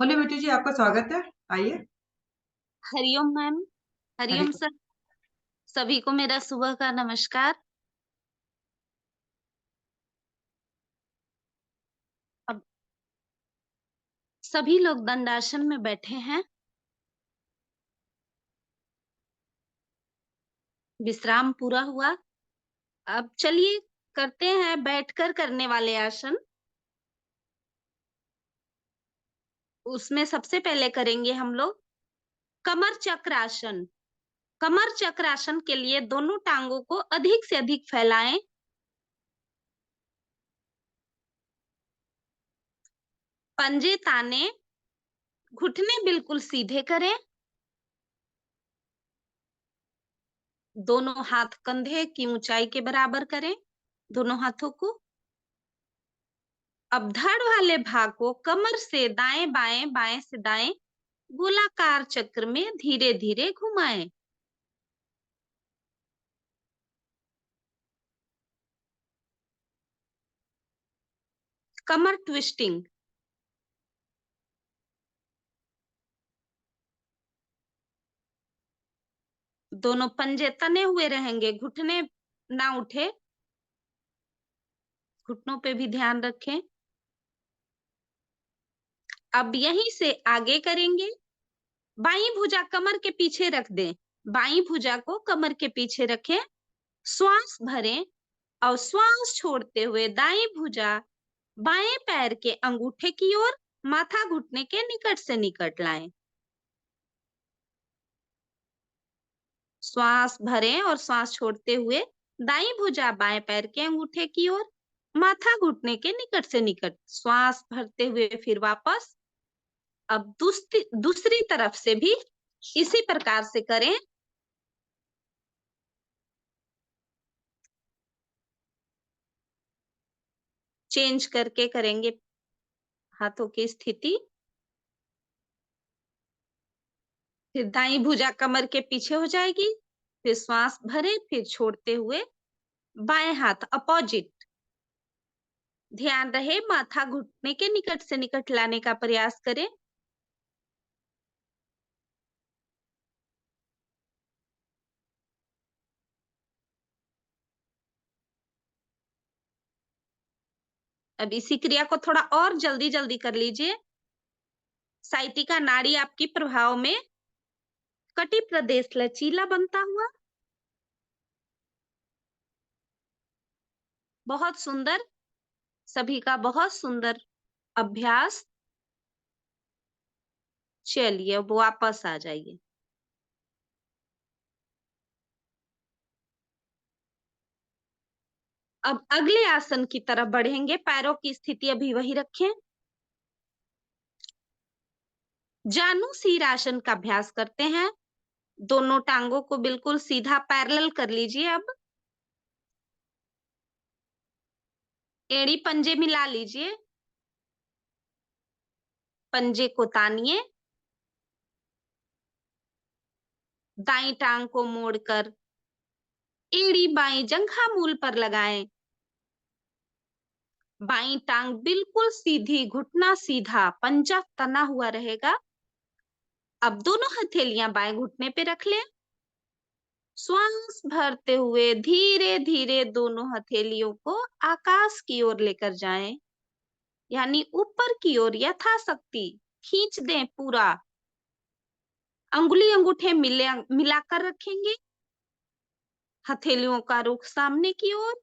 Hello बेटी जी, आपका स्वागत है। आइए। हरिओम मैम। हरी। हरिओम सर। सभी को मेरा सुबह का नमस्कार। अब सभी लोग दंडासन में बैठे हैं। विश्राम पूरा हुआ। अब चलिए करते हैं बैठकर करने वाले आसन। उसमें सबसे पहले करेंगे हम लोग कमर चक्र आसन। कमर चक्र आसन के लिए दोनों टांगों को अधिक से अधिक फैलाएं। पंजे ताने, घुटने बिल्कुल सीधे करें। दोनों हाथ कंधे की ऊंचाई के बराबर करें, दोनों हाथों को। अब धड़ वाले भाग को कमर से दाएं बाएं, बाएं से दाएं गोलाकार चक्र में धीरे धीरे घुमाएं। कमर ट्विस्टिंग। दोनों पंजे तने हुए रहेंगे, घुटने ना उठे। घुटनों पे भी ध्यान रखें। अब यहीं से आगे करेंगे। बाईं भुजा कमर के पीछे रख दें। बाईं भुजा को कमर के पीछे रखें। श्वास भरें और श्वास छोड़ते हुए दाईं भुजा बाएं पैर के अंगूठे की ओर, माथा घुटने के निकट से निकट लाएं। श्वास भरें और श्वास छोड़ते हुए दाईं भुजा बाएं पैर के अंगूठे की ओर, माथा घुटने के निकट से निकट। श्वास भरते हुए फिर वापस। अब दूसरी तरफ से भी इसी प्रकार से करें। चेंज करके करेंगे हाथों की स्थिति। फिर दाईं भुजा कमर के पीछे हो जाएगी। फिर श्वास भरे, फिर छोड़ते हुए बाएं हाथ अपोजिट। ध्यान रहे माथा घुटने के निकट से निकट लाने का प्रयास करें। अब इसी क्रिया को थोड़ा और जल्दी जल्दी कर लीजिए। साइटिका नाड़ी आपकी प्रभाव में कटी प्रदेश लचीला बनता हुआ। बहुत सुंदर। सभी का बहुत सुंदर अभ्यास। चलिए अब वापस आ जाइए। अब अगले आसन की तरफ बढ़ेंगे। पैरों की स्थिति अभी वही रखें। जानु शीर आसन का अभ्यास करते हैं। दोनों टांगों को बिल्कुल सीधा पैरेलल कर लीजिए। अब एड़ी पंजे मिला लीजिए। पंजे को तानिए। दाईं टांग को मोड़कर एड़ी बाईं जंघा मूल पर लगाएं। बाईं टांग बिल्कुल सीधी, घुटना सीधा, पंजा तना हुआ रहेगा। अब दोनों हथेलियां बाएं घुटने पे रख लें। श्वास भरते हुए धीरे धीरे दोनों हथेलियों को आकाश की ओर लेकर जाएं, यानी ऊपर की ओर यथाशक्ति खींच दें पूरा। अंगुली अंगूठे मिलाकर रखेंगे। हथेलियों का रुख सामने की ओर।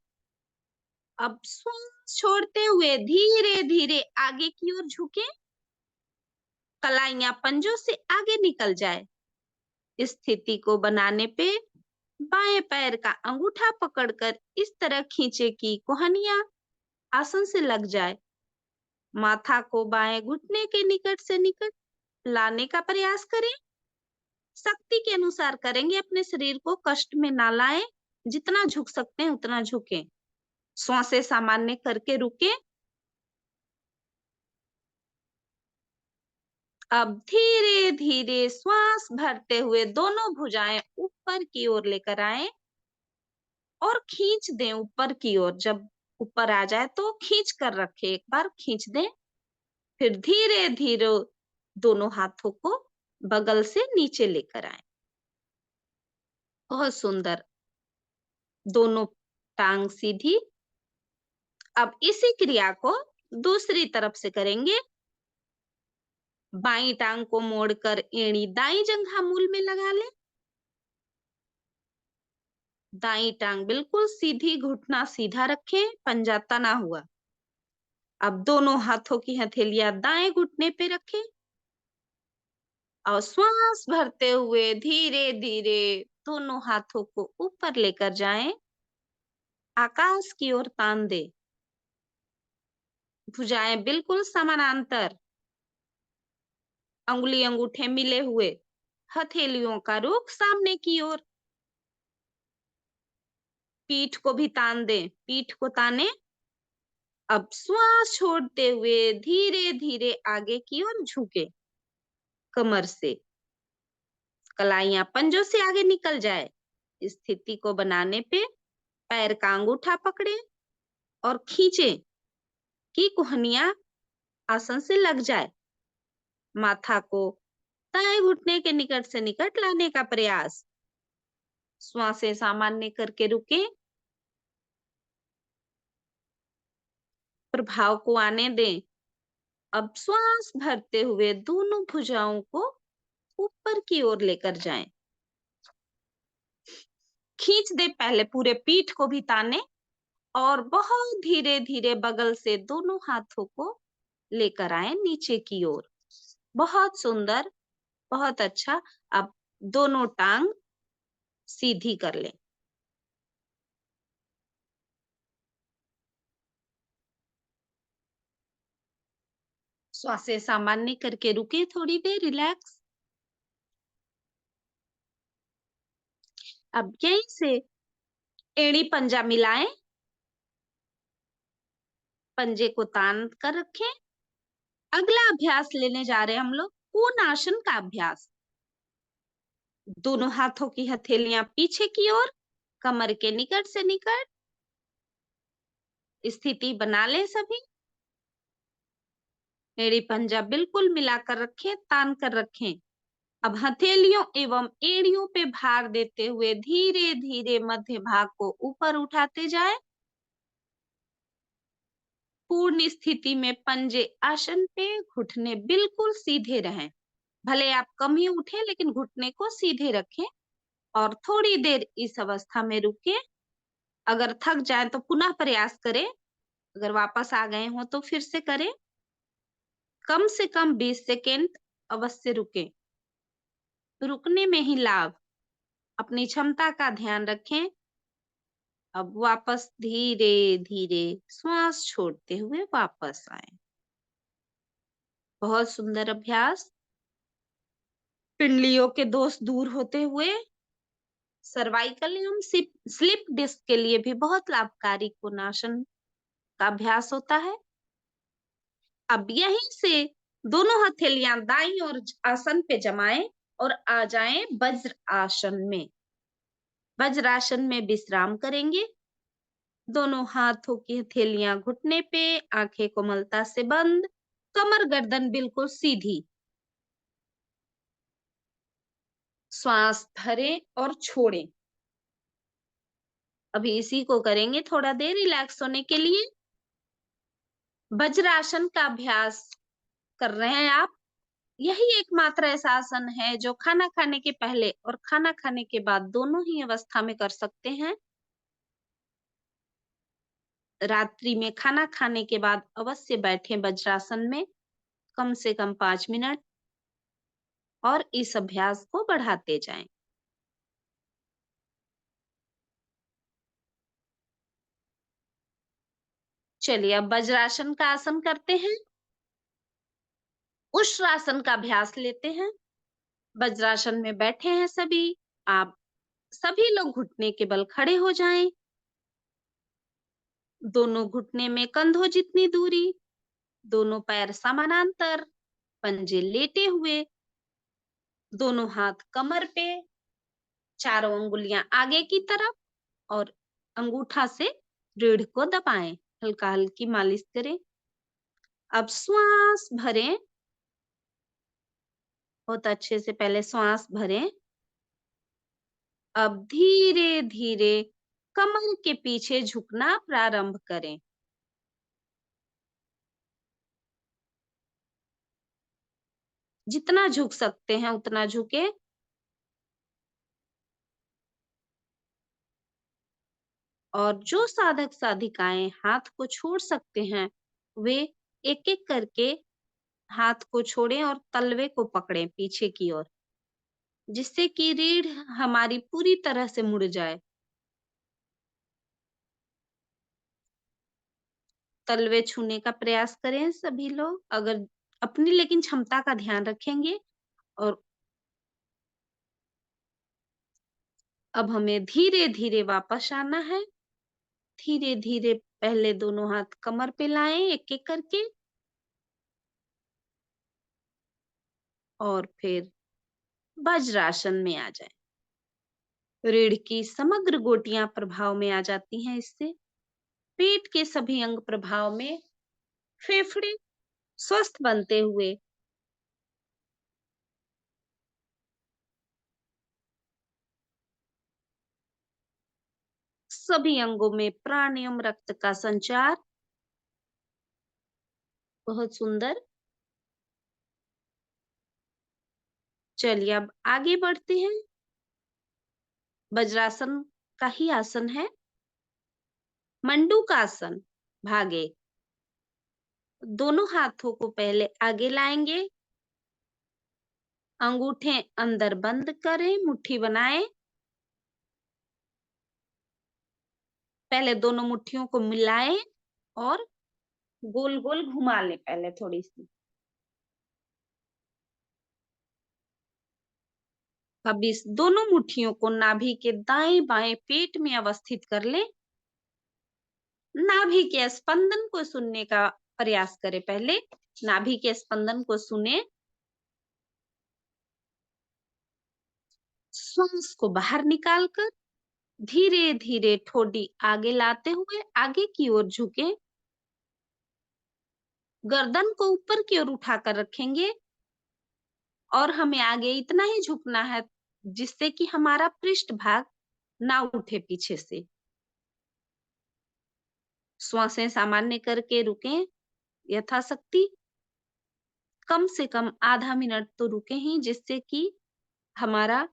अब श्वास छोड़ते हुए धीरे धीरे आगे की ओर झुकें। कलाइयां पंजों से आगे निकल जाए। इस स्थिति को बनाने पे बाएं पैर का अंगूठा पकड़कर इस तरह खींचे कि कोहनियां आसन से लग जाए। माथा को बाएं घुटने के निकट से निकट लाने का प्रयास करें। शक्ति के अनुसार करेंगे, अपने शरीर को कष्ट में ना लाएं। जितना झुक सकते हैं उतना झुकें। श्वासें सामान्य करके रुके। अब धीरे धीरे श्वास भरते हुए दोनों भुजाएं ऊपर की ओर लेकर आए और खींच दें ऊपर की ओर। जब ऊपर आ जाए तो खींच कर रखें, एक बार खींच दें। फिर धीरे धीरे दोनों हाथों को बगल से नीचे लेकर आए। बहुत सुंदर। दोनों टांग सीधी। अब इसी क्रिया को दूसरी तरफ से करेंगे। बाईं टांग को मोड़कर एड़ी दाईं जंघा मूल में लगा ले। दाईं टांग बिल्कुल सीधी, घुटना सीधा रखें, पंजा तना हुआ। अब दोनों हाथों की हथेलियां दाएं घुटने पे रखें और श्वास भरते हुए धीरे धीरे दोनों हाथों को ऊपर लेकर जाएं, आकाश की ओर तान दे। भुजाएं बिल्कुल समानांतर, अंगुली अंगूठे मिले हुए, हथेलियों का रुख सामने की ओर। पीठ को भी तान दें, पीठ को ताने। अब श्वास छोड़ते हुए धीरे धीरे आगे की ओर झुके। कमर से कलाइयां पंजों से आगे निकल जाए। स्थिति को बनाने पे पैर का अंगूठा पकड़े और खींचे कि कोहनियां आसन से लग जाए। माथा को दाएं घुटने के निकट से निकट लाने का प्रयास। श्वासें सामान्य करके रुके। प्रभाव को आने दें। अब श्वास भरते हुए दोनों भुजाओं को ऊपर की ओर लेकर जाएं। खींच दे, पहले पूरे पीठ को भी ताने और बहुत धीरे धीरे बगल से दोनों हाथों को लेकर आए नीचे की ओर। बहुत सुंदर, बहुत अच्छा। अब दोनों टांग सीधी कर लें। श्वासें सामान्य करके रुके थोड़ी देर, रिलैक्स। अब यहीं से एड़ी पंजा मिलाएं, पंजे को तान कर रखें। अगला अभ्यास लेने जा रहे हैं हम लोग कोणासन का अभ्यास। दोनों हाथों की हथेलियां पीछे की ओर, कमर के निकट से निकट। स्थिति बना ले सभी। एड़ी पंजा बिल्कुल मिलाकर रखें, तान कर रखें। अब हथेलियों एवं एड़ियों पे भार देते हुए धीरे धीरे मध्य भाग को ऊपर उठाते जाए। पूर्ण स्थिति में पंजे आसन पे, घुटने बिल्कुल सीधे रहें। भले आप कम ही उठे लेकिन घुटने को सीधे रखें और थोड़ी देर इस अवस्था में रुके। अगर थक जाए तो पुनः प्रयास करें। अगर वापस आ गए हो तो फिर से करें। कम से कम 20 सेकेंड अवश्य रुकें। रुकने में ही लाभ। अपनी क्षमता का ध्यान रखें। अब वापस धीरे धीरे श्वास छोड़ते हुए वापस आए। बहुत सुंदर अभ्यास। पिंडलियों के दोष दूर होते हुए सर्वाइकल एवं स्लिप डिस्क के लिए भी बहुत लाभकारी कोणासन का अभ्यास होता है। अब यहीं से दोनों हथेलियां दाईं और आसन पे जमाएं और आ जाएं वज्र आसन में। वज्रासन में विश्राम करेंगे। दोनों हाथों की हथेलियां घुटने पे, आंखें कोमलता से बंद, कमर गर्दन बिल्कुल सीधी। श्वास भरें और छोड़ें। अभी इसी को करेंगे थोड़ा देर रिलैक्स होने के लिए। वज्रासन का अभ्यास कर रहे हैं आप। यही एकमात्र ऐसा आसन है जो खाना खाने के पहले और खाना खाने के बाद दोनों ही अवस्था में कर सकते हैं। रात्रि में खाना खाने के बाद अवश्य बैठें वज्रासन में कम से कम 5 मिनट और इस अभ्यास को बढ़ाते जाएं। चलिए अब वज्रासन का आसन करते हैं। उष्ट्रासन का अभ्यास लेते हैं। वज्रासन में बैठे हैं सभी। आप सभी लोग घुटने के बल खड़े हो जाएं। दोनों घुटने में कंधों जितनी दूरी, दोनों पैर समानांतर, पंजे लेटे हुए, दोनों हाथ कमर पे, चारों अंगुलियां आगे की तरफ और अंगूठा से रीढ़ को दबाएं। हल्का हल्की मालिश करें। अब श्वास भरें बहुत अच्छे से पहले श्वास भरें। अब धीरे धीरे कमर के पीछे झुकना प्रारंभ करें। जितना झुक सकते हैं उतना झुके। और जो साधक साधिकाएं हाथ को छोड़ सकते हैं वे एक एक करके हाथ को छोड़ें और तलवे को पकड़ें पीछे की ओर, जिससे कि रीढ़ हमारी पूरी तरह से मुड़ जाए। तलवे छूने का प्रयास करें सभी लोग, अगर अपनी लेकिन क्षमता का ध्यान रखेंगे। और अब हमें धीरे धीरे वापस आना है। धीरे धीरे पहले दोनों हाथ कमर पे लाएं एक एक करके, और फिर वज्रासन में आ जाएं। रीढ़ की समग्र गोटियां प्रभाव में आ जाती हैं इससे। पेट के सभी अंग प्रभाव में, फेफड़े स्वस्थ बनते हुए सभी अंगों में प्राण एवं रक्त का संचार। बहुत सुंदर। चलिए अब आगे बढ़ते हैं। वज्रासन का ही आसन है, मंडूकासन। भाग 1। दोनों हाथों को पहले आगे लाएंगे, अंगूठे अंदर बंद करें, मुट्ठी बनाएं। पहले दोनों मुट्ठियों को मिलाएं और गोल गोल घुमा लें पहले थोड़ी सी। अब इस दोनों मुट्ठियों को नाभि के दाएं बाएं पेट में अवस्थित कर लें। नाभि के स्पंदन को सुनने का प्रयास करें। पहले नाभि के स्पंदन को सुने। श्वास को बाहर निकालकर धीरे धीरे ठोडी आगे लाते हुए आगे की ओर झुके। गर्दन को ऊपर की ओर उठाकर रखेंगे और हमें आगे इतना ही झुकना है जिससे कि हमारा पृष्ठ भाग ना उठे पीछे से। श्वासें सामान्य करके रुकें यथाशक्ति। कम से कम आधा मिनट तो रुके ही, जिससे कि हमारे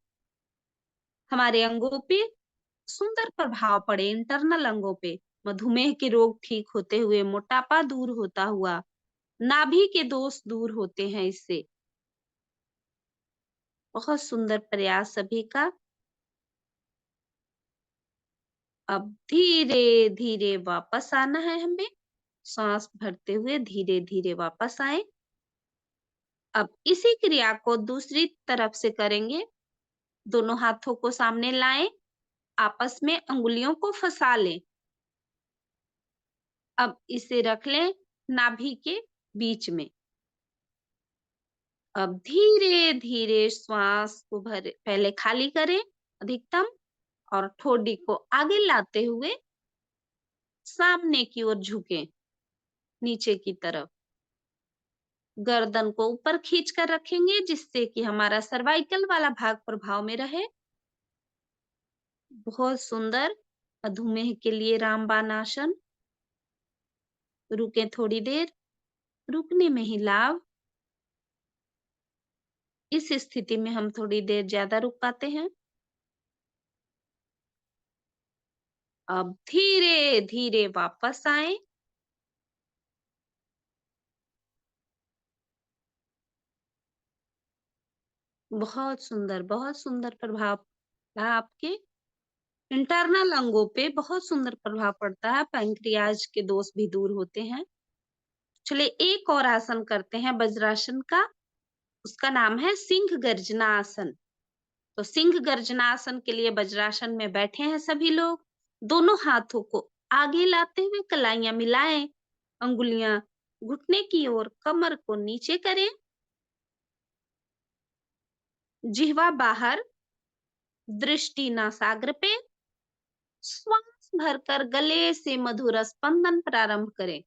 अंगों पे सुंदर प्रभाव पड़े, इंटरनल अंगों पे। मधुमेह के रोग ठीक होते हुए, मोटापा दूर होता हुआ, नाभि के दोष दूर होते हैं इससे। बहुत सुंदर प्रयास सभी का। अब धीरे धीरे वापस आना है हमें। सांस भरते हुए धीरे धीरे वापस आए। अब इसी क्रिया को दूसरी तरफ से करेंगे। दोनों हाथों को सामने लाएं, आपस में अंगुलियों को फंसा लें। अब इसे रख लें नाभि के बीच में। अब धीरे धीरे श्वास को पहले खाली करें अधिकतम, और ठोडी को आगे लाते हुए सामने की ओर झुकें, नीचे की तरफ। गर्दन को ऊपर खींच कर रखेंगे जिससे कि हमारा सर्वाइकल वाला भाग प्रभाव में रहे। बहुत सुंदर। मधुमेह के लिए रामबाण आसन। रुके थोड़ी देर। रुकने में ही लाभ। इस स्थिति में हम थोड़ी देर ज्यादा रुक पाते हैं। अब धीरे धीरे वापस आए। बहुत सुंदर प्रभाव है आपके इंटरनल अंगों पे। बहुत सुंदर प्रभाव पड़ता है। पैंक्रियाज के दोष भी दूर होते हैं। चलिए एक और आसन करते हैं वज्रासन का। उसका नाम है सिंह गर्जना आसन। तो सिंह गर्जना आसन के लिए वज्रासन में बैठे हैं सभी लोग। दोनों हाथों को आगे लाते हुए कलाइयां मिलाएं, अंगुलियां घुटने की ओर, कमर को नीचे करें, जिह्वा बाहर, दृष्टि नासाग्र पे। श्वास भरकर गले से मधुर स्पंदन प्रारंभ करें।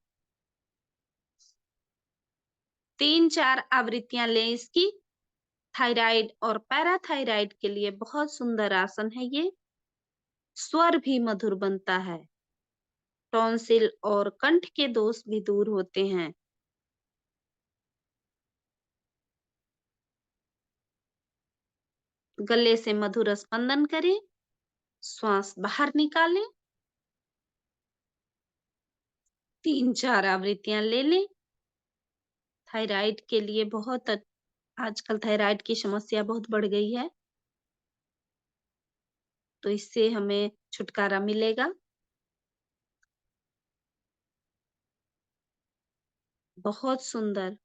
3-4 आवृत्तियां लें इसकी। थायराइड और पैराथायराइड के लिए बहुत सुंदर आसन है ये। स्वर भी मधुर बनता है। टॉन्सिल और कंठ के दोष भी दूर होते हैं। गले से मधुर स्पंदन करें, श्वास बाहर निकालें, 3-4 आवृत्तियां ले लें। थायराइड के लिए आजकल थायराइड की समस्या बहुत बढ़ गई है, तो इससे हमें छुटकारा मिलेगा। बहुत सुंदर।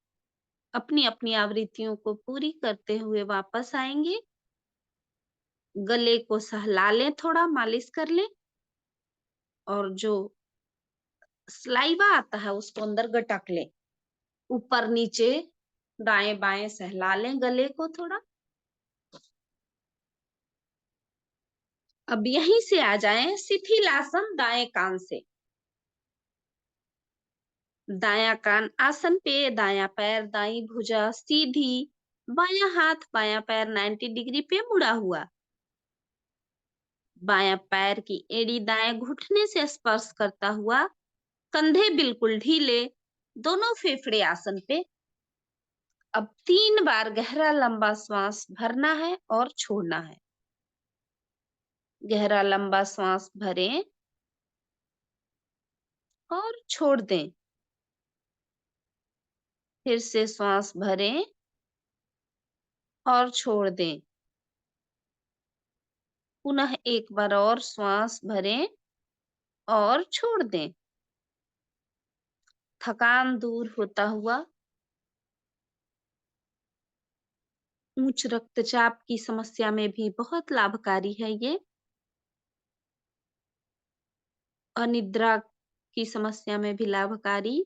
अपनी अपनी आवृत्तियों को पूरी करते हुए वापस आएंगे। गले को सहला लें, थोड़ा मालिश कर लें और जो सलाइवा आता है उसको अंदर गटक लें। ऊपर नीचे दाएं बाएं सहला लें गले को थोड़ा। अब यहीं से आ जाएं शिथिलासन दाएं कान से। दायां कान आसन पे, दायां पैर दाईं भुजा सीधी, बायां हाथ बायां पैर 90 डिग्री पे मुड़ा हुआ। बायां पैर की एड़ी दाएं घुटने से स्पर्श करता हुआ, कंधे बिल्कुल ढीले, दोनों फेफड़े आसन पे। अब 3 बार गहरा लंबा श्वास भरना है और छोड़ना है। गहरा लंबा श्वास भरें और छोड़ दें। फिर से श्वास भरें और छोड़ दें। पुनः एक बार और श्वास भरें और छोड़ दें। थकान दूर होता हुआ। उच्च रक्तचाप की समस्या में भी बहुत लाभकारी है ये। अनिद्रा की समस्या में भी लाभकारी।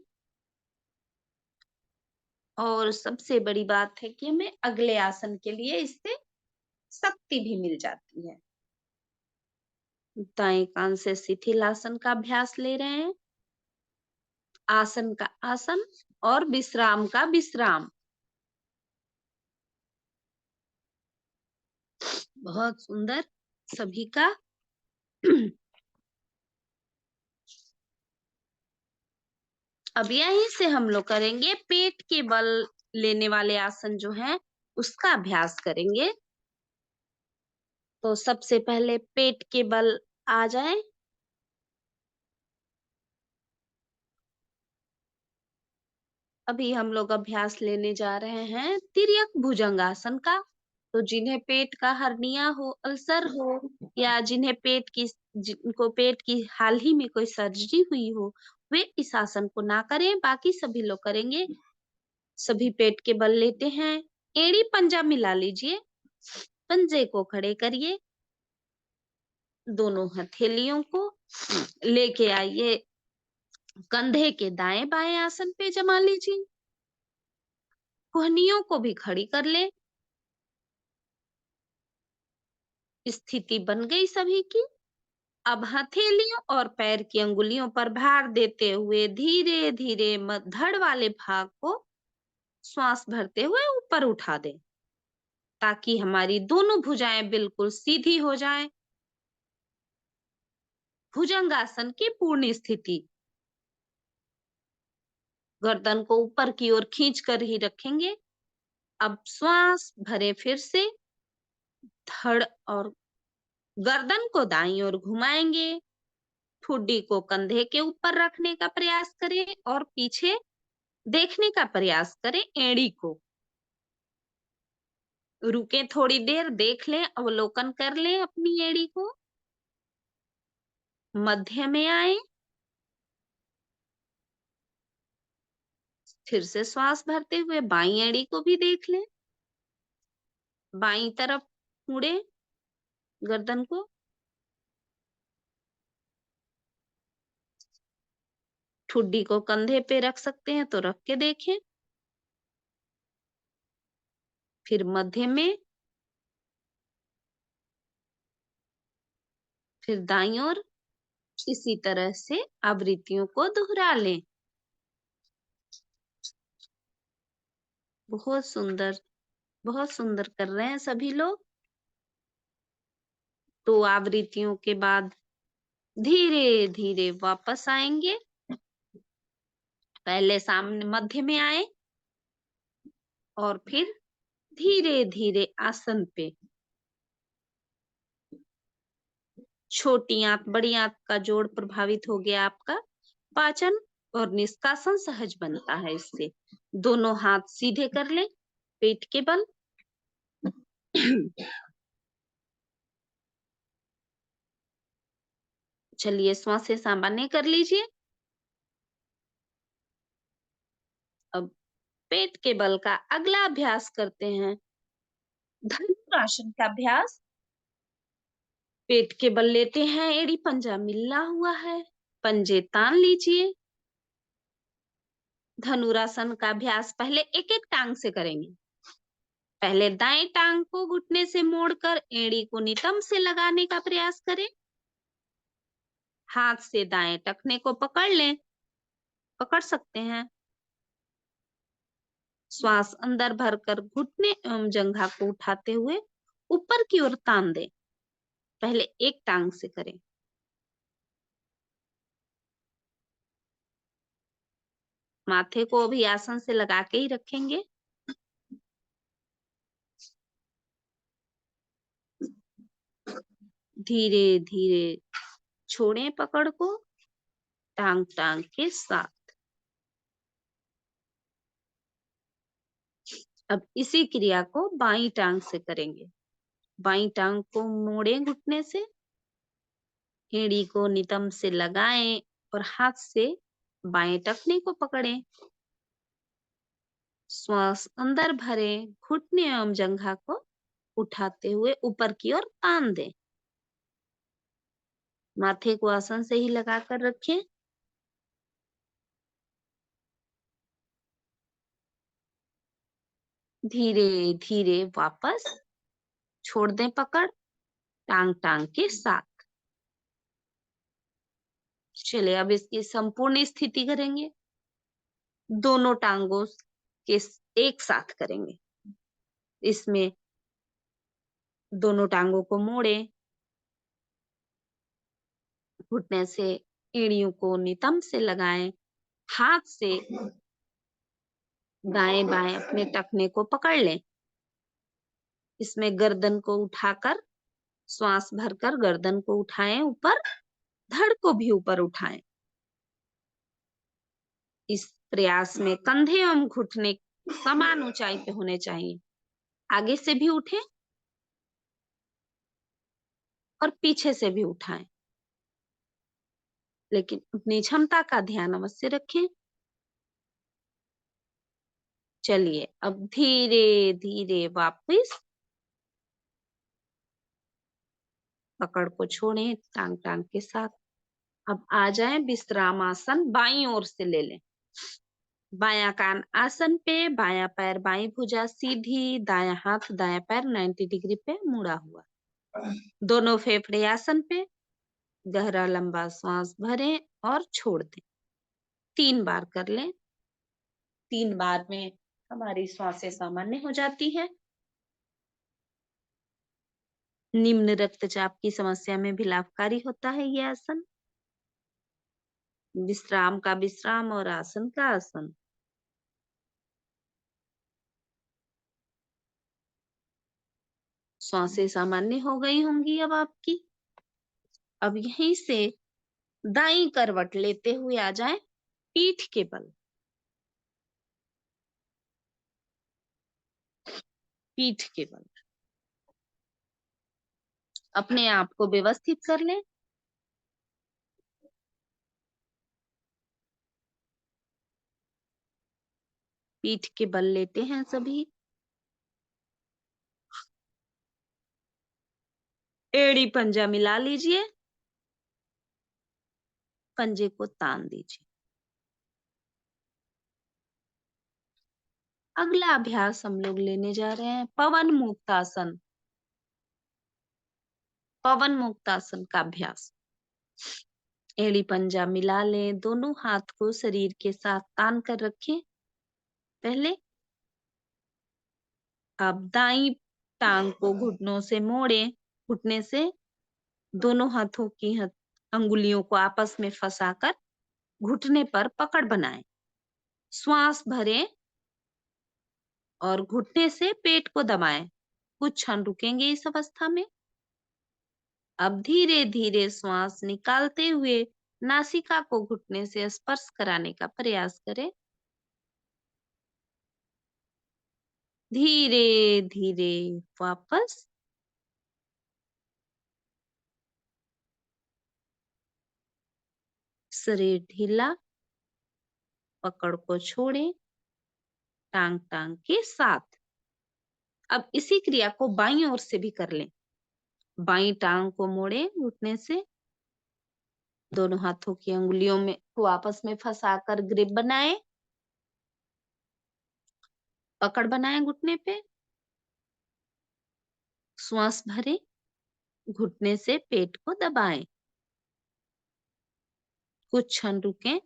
और सबसे बड़ी बात है कि हमें अगले आसन के लिए इससे शक्ति भी मिल जाती है। दाएं कान से शिथिलासन का अभ्यास ले रहे हैं। आसन का आसन और विश्राम का विश्राम। बहुत सुंदर सभी का। अब यहीं से हम लोग करेंगे पेट के बल लेने वाले आसन जो है उसका अभ्यास करेंगे। तो सबसे पहले पेट के बल आ जाए। अभी हम लोग अभ्यास लेने जा रहे हैं तिर्यक भुजंगासन का। तो जिन्हें पेट का हर्निया हो, अल्सर हो, या जिनको पेट की हाल ही में कोई सर्जरी हुई हो, वे इस आसन को ना करें, बाकी सभी लोग करेंगे। सभी पेट के बल लेते हैं। एड़ी पंजा मिला लीजिए। पंजे को खड़े करिए। दोनों हथेलियों को लेके आइए, कंधे के दाएं बाएं आसन पे जमा लीजिए। कोहनियों को भी खड़ी कर ले। स्थिति बन गई सभी की। अब हथेलियों और पैर की अंगुलियों पर भार देते हुए धीरे धीरे धड़ वाले भाग को श्वास भरते हुए ऊपर उठा दें, ताकि हमारी दोनों भुजाएं बिल्कुल सीधी हो जाएं। भुजंगासन की पूर्ण स्थिति। गर्दन को ऊपर की ओर खींच कर ही रखेंगे। अब श्वास भरे फिर से। धड़ और गर्दन को दाईं ओर घुमाएंगे। ठुड्डी को कंधे के ऊपर रखने का प्रयास करें और पीछे देखने का प्रयास करें एड़ी को। रुके थोड़ी देर, देख लें, अवलोकन कर लें अपनी एड़ी को। मध्य में आए। फिर से श्वास भरते हुए बाईं एड़ी को भी देख लें। बाईं तरफ मुड़े गर्दन को। ठुड्डी को कंधे पे रख सकते हैं तो रख के देखें। फिर मध्य में, फिर दाईं ओर। इसी तरह से आवृत्तियों को दोहरा लें। बहुत सुंदर, बहुत सुंदर कर रहे हैं सभी लोग। तो आवृत्तियों के बाद धीरे धीरे वापस आएंगे। पहले सामने मध्य में आए और फिर धीरे धीरे आसन पे। छोटी आंत बड़ी आंत का जोड़ प्रभावित हो गया आपका। पाचन और निष्कासन सहज बनता है इससे। दोनों हाथ सीधे कर लें पेट के बल। चलिए श्वासें सामान्य कर लीजिए। अब पेट के बल का अगला अभ्यास करते हैं, धनुरासन का अभ्यास। पेट के बल लेते हैं, एड़ी पंजा मिला हुआ है, पंजे तान लीजिए। धनुरासन का अभ्यास पहले एक एक टांग से करेंगे। पहले दाएं टांग को घुटने से मोड़कर एड़ी को नितंब से लगाने का प्रयास करें। हाथ से दाएं टखने को पकड़ लें, पकड़ सकते हैं। श्वास अंदर भरकर घुटने एवं जंघा को उठाते हुए ऊपर की ओर तान दें। पहले एक टांग से करें। माथे को भी आसन से लगा के ही रखेंगे। धीरे धीरे छोड़ें पकड़ को, टांग टांग के साथ। अब इसी क्रिया को बाईं टांग से करेंगे। बाईं टांग को मोड़ें घुटने से, एड़ी को नितंब से लगाएं और हाथ से बाएं टखने को पकड़ें। श्वास अंदर भरें, घुटने एवं जंघा को उठाते हुए ऊपर की ओर तान दें। माथे को आसन से ही लगाकर रखें। धीरे धीरे वापस छोड़ दें पकड़, टांग टांग के साथ। चलिए अब इसकी संपूर्ण स्थिति करेंगे। दोनों टांगों के एक साथ करेंगे। इसमें दोनों टांगों को मोड़ें, घुटने से एड़ियों को नितंब से लगाएं, हाथ से दाएं बाएं अपने टखने को पकड़ लें। इसमें गर्दन को उठाकर श्वास भरकर गर्दन को उठाएं ऊपर, धड़ को भी ऊपर उठाएं। इस प्रयास में कंधे एवं घुटने समान ऊंचाई पे होने चाहिए। आगे से भी उठें और पीछे से भी उठाएं, लेकिन अपनी क्षमता का ध्यान अवश्य रखें। चलिए अब धीरे धीरे वापस पकड़ को छोड़ें टांग टांग के साथ। अब आ जाएं विश्राम आसन, बाईं ओर से ले लें। बायां कान आसन पे, बायां पैर बाईं भुजा सीधी, दायां हाथ दायां पैर 90 डिग्री पे मुड़ा हुआ। दोनों फेफड़े आसन पे, गहरा लंबा श्वास भरें और छोड़ दें। 3 बार कर लें। 3 बार में हमारी श्वासें सामान्य हो जाती है। निम्न रक्तचाप की समस्या में भी लाभकारी होता है ये आसन। विश्राम का विश्राम और आसन का आसन। श्वासें सामान्य हो गई होंगी अब आपकी। अब यहीं से दाईं करवट लेते हुए आ जाएं पीठ के बल। पीठ के बल अपने आप को व्यवस्थित कर लें। पीठ के बल लेते हैं सभी। एड़ी पंजा मिला लीजिए, पंजे को तान दीजिए। अगला अभ्यास हम लोग लेने जा रहे हैं पवन मुक्तासन। पवन मुक्तासन का अभ्यास। एड़ी पंजा मिला लें, दोनों हाथ को शरीर के साथ तान कर रखें। पहले अब दाई टांग को घुटनों से मोड़े, घुटने से दोनों हाथों की अंगुलियों को आपस में फंसाकर घुटने पर पकड़ बनाएं। श्वास भरें और घुटने से पेट को दबाएं। कुछ क्षण रुकेंगे इस अवस्था में। अब धीरे धीरे श्वास निकालते हुए नासिका को घुटने से स्पर्श कराने का प्रयास करें। धीरे धीरे वापस। शरीर ढीला, पकड़ को छोड़ें टांग टांग के साथ। अब इसी क्रिया को बाईं ओर से भी कर लें। बाईं टांग को मोड़ें घुटने से, दोनों हाथों की अंगुलियों में को आपस में फंसाकर ग्रिप बनाएं, पकड़ बनाएं घुटने पे। श्वास भरें, घुटने से पेट को दबाएं। कुछ क्षण रुकें।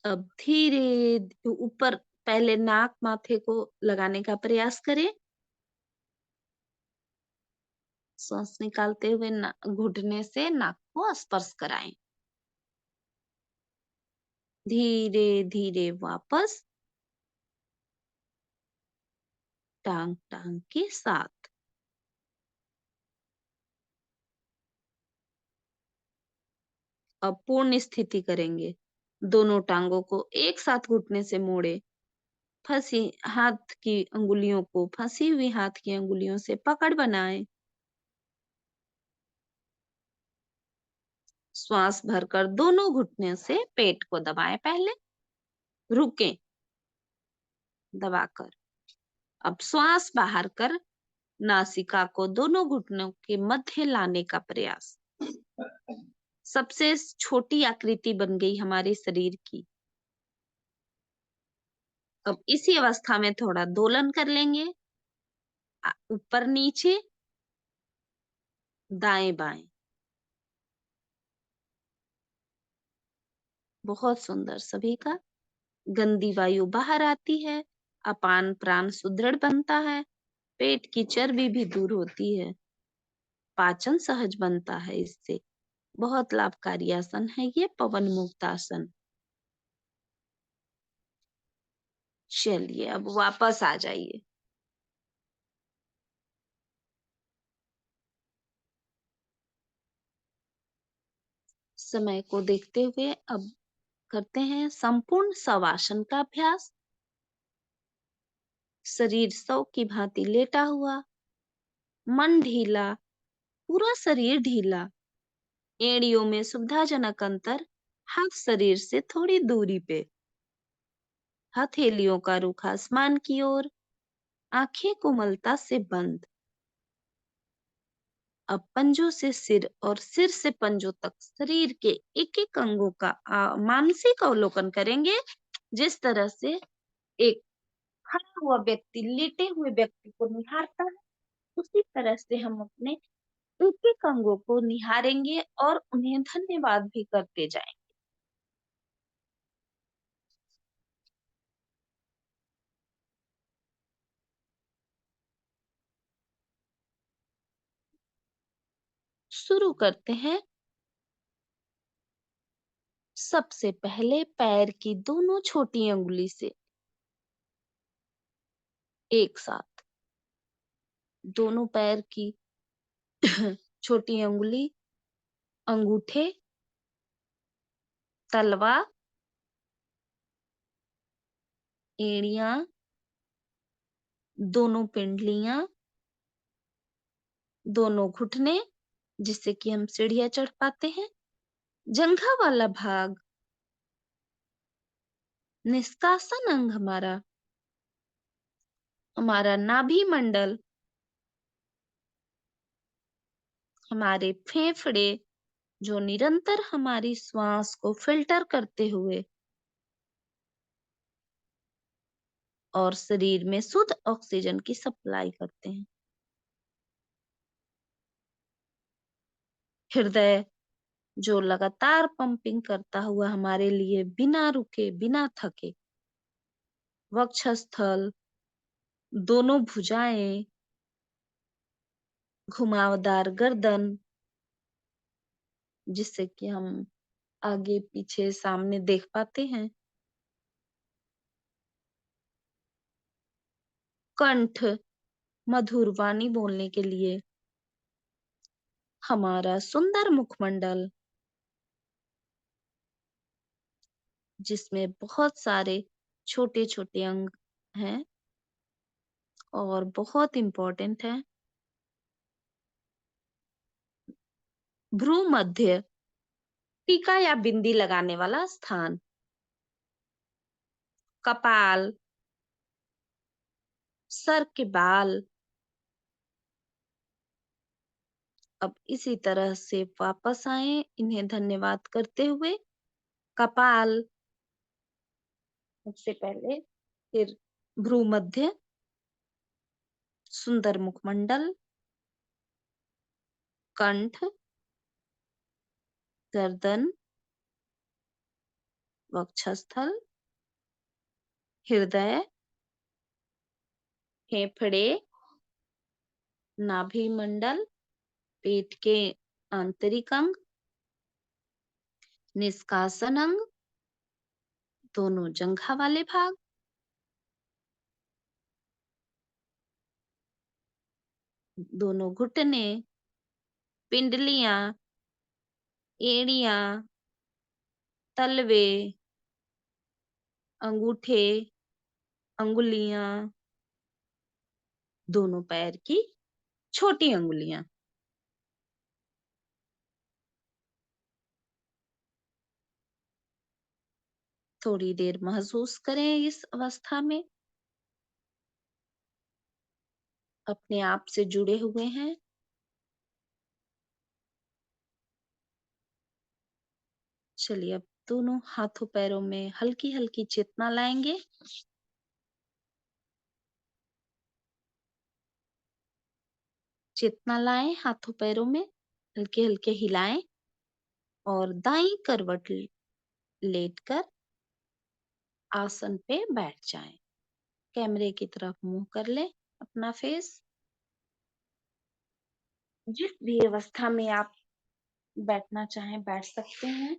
अब धीरे ऊपर पहले नाक माथे को लगाने का प्रयास करें। सांस निकालते हुए घुटने से नाक को स्पर्श कराएं। धीरे धीरे वापस टांग टांग के साथ। अब पूर्ण स्थिति करेंगे। दोनों टांगों को एक साथ घुटने से मोड़े, फंसी हाथ की अंगुलियों को फंसी हुई हाथ की अंगुलियों से पकड़ बनाएं। श्वास भरकर दोनों घुटने से पेट को दबाएं। पहले रुकें दबाकर। अब श्वास बाहर कर नासिका को दोनों घुटनों के मध्य लाने का प्रयास। सबसे छोटी आकृति बन गई हमारे शरीर की। अब इसी अवस्था में थोड़ा दोलन कर लेंगे, ऊपर नीचे, दाएं बाएं। बहुत सुंदर। सभी का गंदी वायु बाहर आती है, अपान प्राण सुदृढ़ बनता है, पेट की चर्बी भी दूर होती है, पाचन सहज बनता है। इससे बहुत लाभकारी आसन है ये पवन मुक्त आसन। चलिए अब वापस आ जाइए। समय को देखते हुए अब करते हैं संपूर्ण शवासन का अभ्यास। शरीर शव की भांति लेटा हुआ, मन ढीला, पूरा शरीर ढीला, एड़ियों में सुविधाजनक अंतर, हाथ शरीर से थोड़ी दूरी पे, हथेलियों का रुख आसमान की ओर, आंखें कोमलता से बंद। अब पंजों से सिर और सिर से पंजों तक शरीर के एक एक अंगों का मानसिक अवलोकन करेंगे। जिस तरह से एक खड़ा हुआ व्यक्ति लेटे हुए व्यक्ति को निहारता है, उसी तरह से हम अपने एक एक अंगों को निहारेंगे और उन्हें धन्यवाद भी करते जाएंगे। शुरू करते हैं। सबसे पहले पैर की दोनों छोटी अंगुली से एक साथ, दोनों पैर की छोटी अंगुली, अंगूठे, तलवा, एड़ियां, दोनों पिंडलियां, दोनों घुटने जिससे कि हम सीढ़ियां चढ़ पाते हैं, जंघा वाला भाग, निष्कासन अंग हमारा नाभि मंडल, हमारे फेफड़े जो निरंतर हमारी श्वास को फिल्टर करते हुए और शरीर में शुद्ध ऑक्सीजन की सप्लाई करते हैं। हृदय, जो लगातार पंपिंग करता हुआ हमारे लिए बिना रुके बिना थके वक्षस्थल, दोनों भुजाएं, घुमावदार गर्दन, जिससे कि हम आगे पीछे सामने देख पाते हैं, कंठ मधुर वाणी बोलने के लिए, हमारा सुंदर मुखमंडल जिसमें बहुत सारे छोटे छोटे अंग हैं और बहुत इम्पोर्टेंट है, भ्रू मध्य टीका या बिंदी लगाने वाला स्थान, कपाल, सर के बाल। अब इसी तरह से वापस आए इन्हें धन्यवाद करते हुए। कपाल सबसे पहले, फिर भ्रू मध्य, सुंदर मुखमंडल, कंठ, गर्दन, वक्षस्थल, हृदय, फेफड़े, नाभि मंडल, पेट के आंतरिक अंग, निष्कासन अंग, दोनों जंघा वाले भाग, दोनों घुटने, पिंडलियां, एड़ियां, तलवे, अंगूठे, अंगुलियां, दोनों पैर की छोटी अंगुलियां। थोड़ी देर महसूस करें इस अवस्था में, अपने आप से जुड़े हुए हैं। चलिए अब दोनों हाथों पैरों में हल्की हल्की चेतना लाएंगे। चेतना लाएं, हाथों पैरों में हल्के हल्के हिलाएं और दाईं करवट लेटकर आसन पे बैठ जाएं। कैमरे की तरफ मुंह कर ले अपना फेस। जिस भी अवस्था में आप बैठना चाहें बैठ सकते हैं,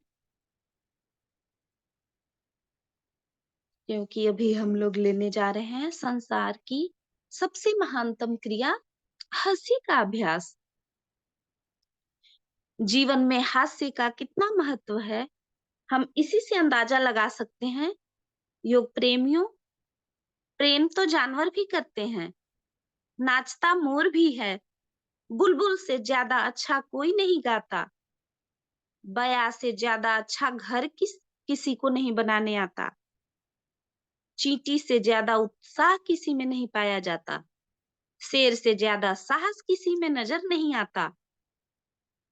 क्योंकि अभी हम लोग लेने जा रहे हैं संसार की सबसे महानतम क्रिया, हंसी का अभ्यास। जीवन में हास्य का कितना महत्व है, हम इसी से अंदाजा लगा सकते हैं। योग प्रेमियों, प्रेम तो जानवर भी करते हैं, नाचता मोर भी है, बुलबुल से ज्यादा अच्छा कोई नहीं गाता, बया से ज्यादा अच्छा घर किसी को नहीं बनाने आता, चींटी से ज्यादा उत्साह किसी में नहीं पाया जाता, शेर से ज्यादा साहस किसी में नजर नहीं आता।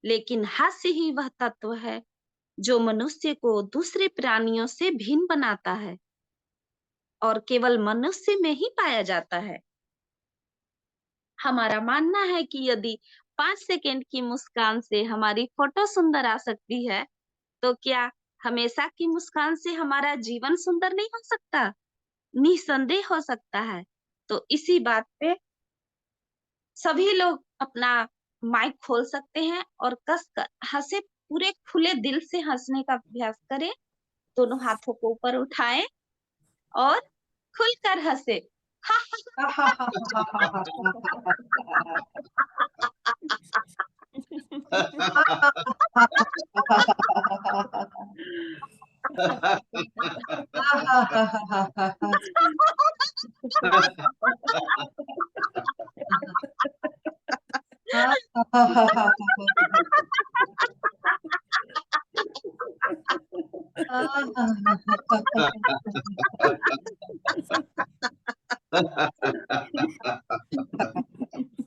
लेकिन हास्य ही वह तत्व है जो मनुष्य को दूसरे प्राणियों से भिन्न बनाता है और केवल मनुष्य में ही पाया जाता है। हमारा मानना है कि यदि 5 सेकंड की मुस्कान से हमारी फोटो सुंदर आ सकती है, तो क्या हमेशा की मुस्कान से हमारा जीवन सुंदर नहीं हो सकता? निसंदेह हो सकता है। तो इसी बात पे सभी लोग अपना माइक खोल सकते हैं और कस कर हंसे, पूरे खुले दिल से हंसने का अभ्यास करें। दोनों हाथों को ऊपर उठाएं और खुलकर हंसे।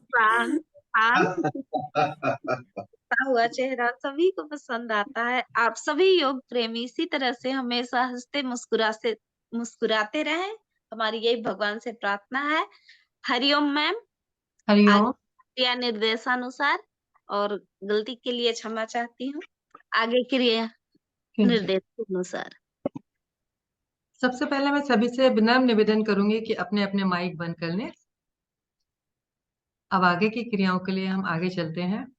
शांत शांत हुआ चेहरा सभी को पसंद आता है। आप सभी योग प्रेमी इसी तरह से हमेशा हंसते मुस्कुराते रहें, हमारी यही भगवान से प्रार्थना है। हरिओम मैम। हरिओम। आज्ञा निर्देशानुसार, और गलती के लिए क्षमा चाहती हूँ। आगे क्रिया ठीक है। निर्देश के अनुसार। सबसे पहले मैं सभी से विनम्र निवेदन करूंगी कि अपने अपने माइक बंद कर लें। अब आगे की क्रियाओं के लिए हम आगे चलते हैं।